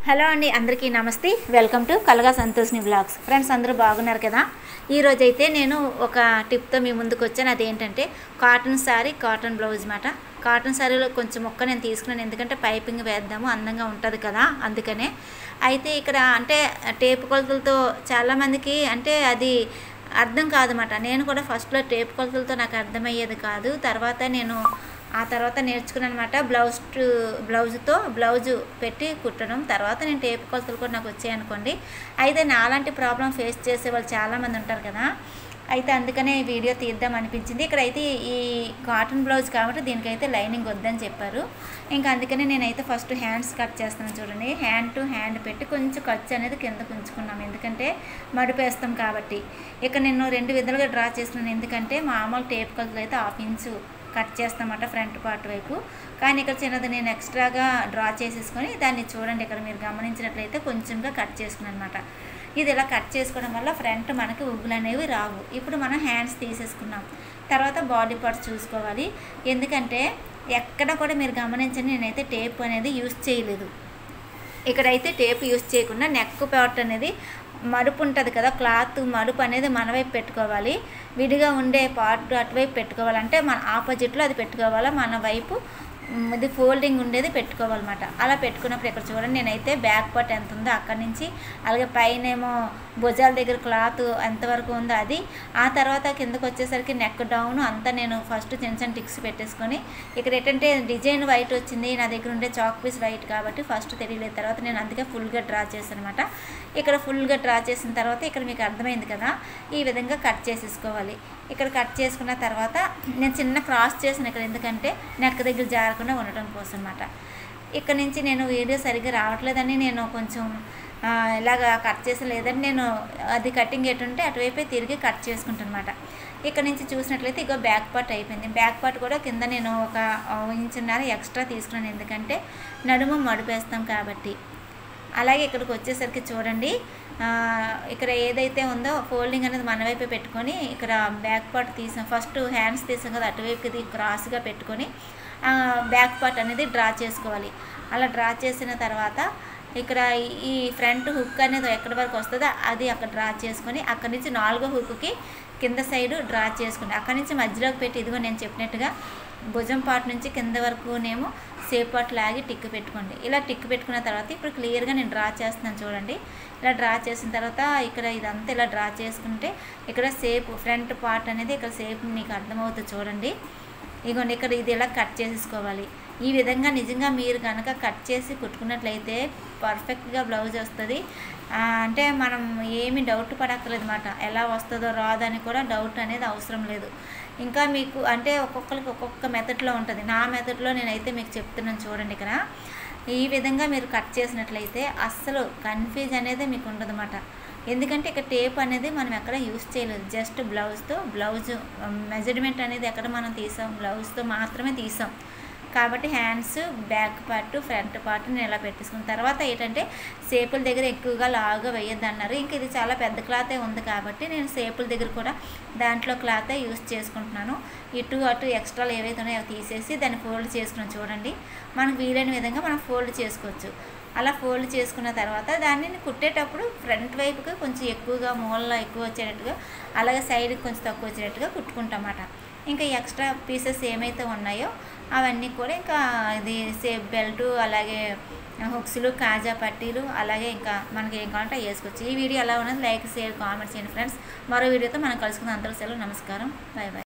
Hello అండి, అందరికీ నమస్తే. వెల్కమ్ టు కలగా సంతోష్ని బ్లాగ్స్. ఫ్రెండ్స్, అందరూ బాగున్నారు కదా? ఈరోజు అయితే నేను ఒక టిప్తో మీ ముందుకు వచ్చాను. అదేంటంటే కాటన్ శారీ, కాటన్ బ్లౌజ్ మాట. కాటన్ శారీలో కొంచెం మొక్క నేను తీసుకున్నాను, ఎందుకంటే పైపింగ్ వేద్దాము, అందంగా ఉంటుంది కదా, అందుకనే. అయితే ఇక్కడ అంటే టేపు కొలతలతో చాలామందికి అంటే అది అర్థం కాదన్నమాట. నేను కూడా ఫస్ట్లో టేపు కొలతలతో నాకు అర్థమయ్యేది కాదు. తర్వాత నేర్చుకున్నాను అనమాట. బ్లౌజు పెట్టి కుట్టడం. తర్వాత నేను టేపు కొలతలు కూడా నాకు వచ్చాయనుకోండి. అయితే నాలాంటి ప్రాబ్లం ఫేస్ చేసే వాళ్ళు చాలామంది ఉంటారు కదా. అయితే అందుకనే ఈ వీడియో తీద్దాం అనిపించింది. ఇక్కడైతే ఈ కాటన్ బ్లౌజ్ కాబట్టి దీనికైతే లైనింగ్ వద్దని చెప్పారు. ఇంకా అందుకనే నేనైతే ఫస్ట్ హ్యాండ్స్ కట్ చేస్తాను. చూడండి, హ్యాండ్ టు హ్యాండ్ పెట్టి కొంచెం ఖర్చు అనేది కిందకు ఉంచుకున్నాం, ఎందుకంటే మడిపేస్తాం కాబట్టి. ఇక్కడ నేను 2 విధాలుగా డ్రా చేస్తున్నాను, ఎందుకంటే మామూలు టేప్ కొలతలు అయితే 1/2 ఇంచు కట్ చేస్తామన్నమాట ఫ్రంట్ పార్ట్ వైపు. కానీ ఇక్కడ చిన్నది నేను ఎక్స్ట్రాగా డ్రా చేసేసుకొని దాన్ని చూడండి, ఇక్కడ మీరు గమనించినట్లయితే కొంచెంగా కట్ చేసుకున్నాను అనమాట. ఇది ఇలా కట్ చేసుకోవడం వల్ల ఫ్రంట్ మనకి ఉగ్గులు అనేవి రావు. ఇప్పుడు మనం హ్యాండ్స్ తీసేసుకున్నాం. తర్వాత బాడీ పార్ట్స్ చూసుకోవాలి, ఎందుకంటే ఎక్కడ కూడా మీరు గమనించండి, నేనైతే టేప్ అనేది యూస్ చేయలేదు. ఇక్కడైతే టేప్ యూస్ చేయకుండా నెక్ పార్ట్ అనేది మడుపు ఉంటుంది కదా, క్లాత్ మడుపు అనేది మన వైపు పెట్టుకోవాలి. విడిగా ఉండే పార్ట్ అటువైపు పెట్టుకోవాలంటే మన ఆపోజిట్లో అది పెట్టుకోవాలి, మన వైపు ఇది ఫోల్డింగ్ ఉండేది పెట్టుకోవాలన్నమాట. అలా పెట్టుకున్నప్పుడు ఇక్కడ చూడండి, నేనైతే బ్యాక్ పార్ట్ ఎంత ఉందో అక్కడి నుంచి, అలాగే పైన ఏమో భుజాల దగ్గర క్లాత్ ఎంతవరకు ఉందో అది, ఆ తర్వాత కిందకు వచ్చేసరికి నెక్ డౌన్ అంతా నేను ఫస్ట్ చిన్న టిక్స్ పెట్టేసుకొని, ఇక్కడ ఏంటంటే డిజైన్ వైట్ వచ్చింది, నా దగ్గర ఉండే చాక్ పీస్ వైట్ కాబట్టి ఫస్ట్ తెలియలేదు. తర్వాత నేను అందుకే ఫుల్గా డ్రా చేశాను అనమాట. ఇక్కడ ఫుల్గా డ్రా చేసిన తర్వాత ఇక్కడ మీకు అర్థమైంది కదా, ఈ విధంగా కట్ చేసేసుకోవాలి. ఇక్కడ కట్ చేసుకున్న తర్వాత నేను చిన్న క్రాస్ చేసాను ఇక్కడ, ఎందుకంటే నెక్ దగ్గర జారకుండా ఉండటం కోసం అన్నమాట. ఇక్కడ నుంచి నేను వీడియో సరిగ్గా రావట్లేదని నేను కొంచెం ఇలాగా కట్ చేసి, లేదని నేను అది కటింగ్ ఎటుంటే అటువైపే తిరిగి కట్ చేసుకుంటాను అనమాట. ఇక్కడ నుంచి చూసినట్లయితే ఇక బ్యాక్ పార్ట్ అయిపోయింది. బ్యాక్ పార్ట్ కూడా కింద నేను ఒక 1.5 ఇంచు ఎక్స్ట్రా తీసుకున్నాను, ఎందుకంటే నడుము మడిపేస్తాం కాబట్టి. అలాగే ఇక్కడికి వచ్చేసరికి చూడండి, ఇక్కడ ఏదైతే ఉందో ఫోల్డింగ్ అనేది మన వైపే పెట్టుకొని, ఇక్కడ బ్యాక్ పార్ట్ తీసాం. ఫస్ట్ హ్యాండ్స్ తీసాం కదా, అటువైపు ఇది క్రాస్గా పెట్టుకొని బ్యాక్ పార్ట్ అనేది డ్రా చేసుకోవాలి. అలా డ్రా చేసిన తర్వాత ఇక్కడ ఈ ఫ్రంట్ హుక్ అనేది ఎక్కడి వరకు వస్తుందో అది అక్కడ డ్రా చేసుకొని, అక్కడి నుంచి 4వ హుక్కి కింద సైడు డ్రా చేసుకుని, అక్కడి నుంచి మధ్యలోకి పెట్టి, ఇదిగో నేను చెప్పినట్టుగా భుజం పార్ట్ నుంచి కింద వరకునేమో సేప్ పార్ట్ లాగి టిక్ పెట్టుకోండి. ఇలా టిక్ పెట్టుకున్న తర్వాత ఇప్పుడు క్లియర్గా నేను డ్రా చేస్తున్నాను చూడండి. ఇలా డ్రా చేసిన తర్వాత ఇక్కడ ఇదంతా ఇలా డ్రా చేసుకుంటే ఇక్కడ సేప్ ఫ్రంట్ పార్ట్ అనేది ఇక్కడ సేప్ మీకు అర్థమవుతుంది చూడండి. ఇగోండి, ఇక్కడ ఇది ఇలా కట్ చేసేసుకోవాలి. ఈ విధంగా నిజంగా మీరు కనుక కట్ చేసి కుట్టుకున్నట్లయితే పర్ఫెక్ట్గా బ్లౌజ్ వస్తుంది. అంటే మనం ఏమీ డౌట్ పడక్కర్లేదు అన్నమాట, ఎలా వస్తుందో రాదని కూడా డౌట్ అనేది అవసరం లేదు. ఇంకా మీకు అంటే ఒక్కొక్కరికి ఒక్కొక్క మెథడ్లో ఉంటుంది. నా మెథడ్లో నేనైతే మీకు చెప్తున్నాను చూడండి. ఇక్కడ ఈ విధంగా మీరు కట్ చేసినట్లయితే అస్సలు కన్ఫ్యూజ్ అనేది మీకు ఉండదు అన్నమాట. ఎందుకంటే ఇక్కడ టేప్ అనేది మనం ఎక్కడ యూస్ చేయలేదు, జస్ట్ బ్లౌజ్ మెజర్మెంట్ అనేది ఎక్కడ మనం తీసాం, బ్లౌజ్తో మాత్రమే తీసాం కాబట్టి hands, back part, front part నేను ఇలా పెట్టేసుకున్న తర్వాత ఏంటంటే సేపుల దగ్గర ఎక్కువగా లాగా వేయద్దు అన్నారు. ఇంక ఇది చాలా పెద్ద క్లాతే ఉంది కాబట్టి నేను సేపుల దగ్గర కూడా దాంట్లో క్లాతే యూస్ చేసుకుంటున్నాను. ఇటు అటు ఎక్స్ట్రాలు ఏవైతే ఉన్నాయో అవి తీసేసి దాన్ని ఫోల్డ్ చేసుకున్నాను చూడండి. మనకు వీలైన విధంగా మనం ఫోల్డ్ చేసుకోవచ్చు. అలా ఫోల్డ్ చేసుకున్న తర్వాత దాన్ని కుట్టేటప్పుడు ఫ్రంట్ వైపుకి కొంచెం ఎక్కువగా మూలలో ఎక్కువ వచ్చేటట్టుగా, అలాగే సైడ్కి కొంచెం తక్కువ వచ్చేటట్టుగా కుట్టుకుంటామన్నమాట. ఇంకా ఎక్స్ట్రా పీసెస్ ఏమైతే ఉన్నాయో అవన్నీ కూడా ఇంకా ఇది సేప్ బెల్ట్, అలాగే హుక్స్లు, కాజా పట్టీలు, అలాగే ఇంకా మనకి ఏం కావాలంటే వేసుకోవచ్చు. ఈ వీడియో ఎలా ఉన్నది లైక్, షేర్, కామెంట్ చేయండి ఫ్రెండ్స్. మరో వీడియోతో మనం కలుసుకుందాం. అందరూ సెలవు, నమస్కారం, బాయ్ బాయ్.